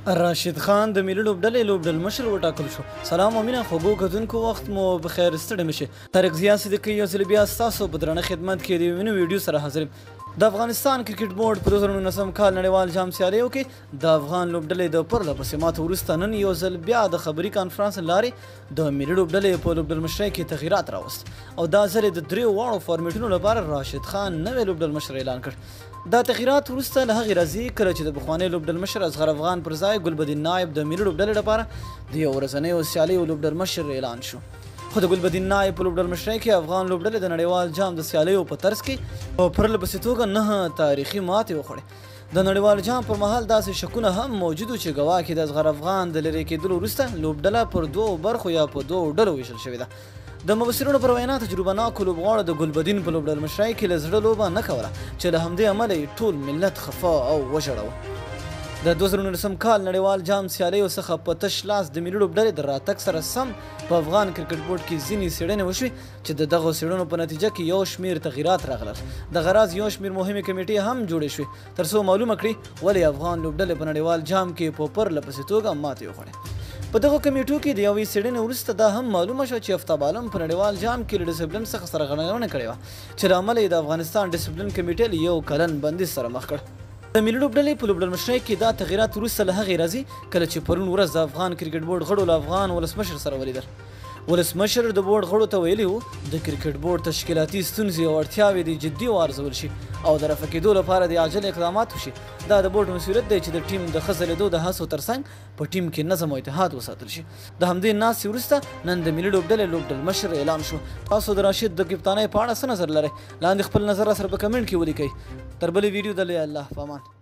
راشد خان د ملي لوبډلې لوبډلمشر وټاکل شو. سلام او مینه خوږو کتونکو، وخت مو بخیر، ستړي مه شئ. طارق ضیا صدیقي یو ځل بیا ستاسو په درنه خدمت کې د یوې نوې ویډیو سره حاضر یم. د افغانستان کرکټ بورډ په 2019 کال نړیوال جام سیالیو کې د افغان لوبډلې د پرله پسې ماتو وروسته نن یو ځل بیا د خبري کانفرانس له لارې د ملي لوبډلې په لوبډلمشرۍ کې تغییرات راوست او دا ځل د دریو واړو فارمیټونو لپاره راشد خان نوی لوبډلمشر اعلان کړ. دا تغییرات وروسته له هغې راځي کله چې د پخواني لوبډلمشر اصغر افغان پر ځای ګلبدین نایب د ملي لوبډلې لپاره د یو ورځنیو سیالیو لوبډلمشر اعلان شو. خو د ګلبدین نایب په لوبډلمشرۍ کې افغان لوبډلې د نړیوال جام د سیالیو په طرز کې په پرله پسې توګه 9 تاریخي ماتې وخوړې. د نړیوال جام پر مهال داسې شکونه هم موجود و چې ګواه کې د اصغر افغان د لرې کېدلو وروسته لوبډله پر 2 برخو یا په 2 ډلو ویشل شوې ده. د مبصرینو پر وینا تجربه ناکو لوبغاړو د ګلبدین په لوبډلمشرۍ کې له زړه لوبه نه کوله چې له همدې امله یې ټول ملت خفه او وژړوه. د 2019 کال نړیوال جام سیالیو څخه په تش لاس د ملي لوبډلې د راتګ سره سم په افغان کرکټ بورډ کې ځینې څېړنې وشوې چې د دغو څېړنو په نتیجه کې یو شمېر تغییرات راغلل. دغه راز یو شمېر مهمې کمیټې هم جوړې شوې تر څو معلومه کړي ولې افغان لوبډلې په نړیوال جام کې په پرله پسې توګه ماتې وخوړې. په دغو کمیټو کې د یوې څېړنې وروسته دا هم معلومه شوه چې افتاب عالم په نړیوال جام کې له ډسپلین څخه سرغړونه کړې وه چې له امله یې د افغانستان ډسپلین کمیټې له 1 کلن بندیز سره مخ کړ. د ملي لوبډلې په لوبډلمشرۍ کې دا تغییرات وروسته له هغې راځي کله چې پرون ورځ د افغان کرکټ بورډ غړو له افغان ولسمشر سره ولیدل. ولسمشر د بورډ غړو ته ویلي وو د کرکټ بورډ تشکیلاتي ستونزې او اړتیاوې دې جدي وارزول شي او د رفع کېدو لپاره د عاجل اقدامات وشي. دا د بورډ مسؤلیت دی چې د ټیم د ښه ځلېدو د هڅو ترڅنګ په ټیم کې نظم او اتحاد وساتل شي. د همدې ناستې وروسته نن د ملي لوبډلې لوبډلمشر اعلان شو. تاسو د راشد د کپتانۍ په اړه څه نظر لرئ؟ لاندې خپل نظر سره په کمنټ کې ولیکئ. تر بلې ویډیو دلې الله په امان.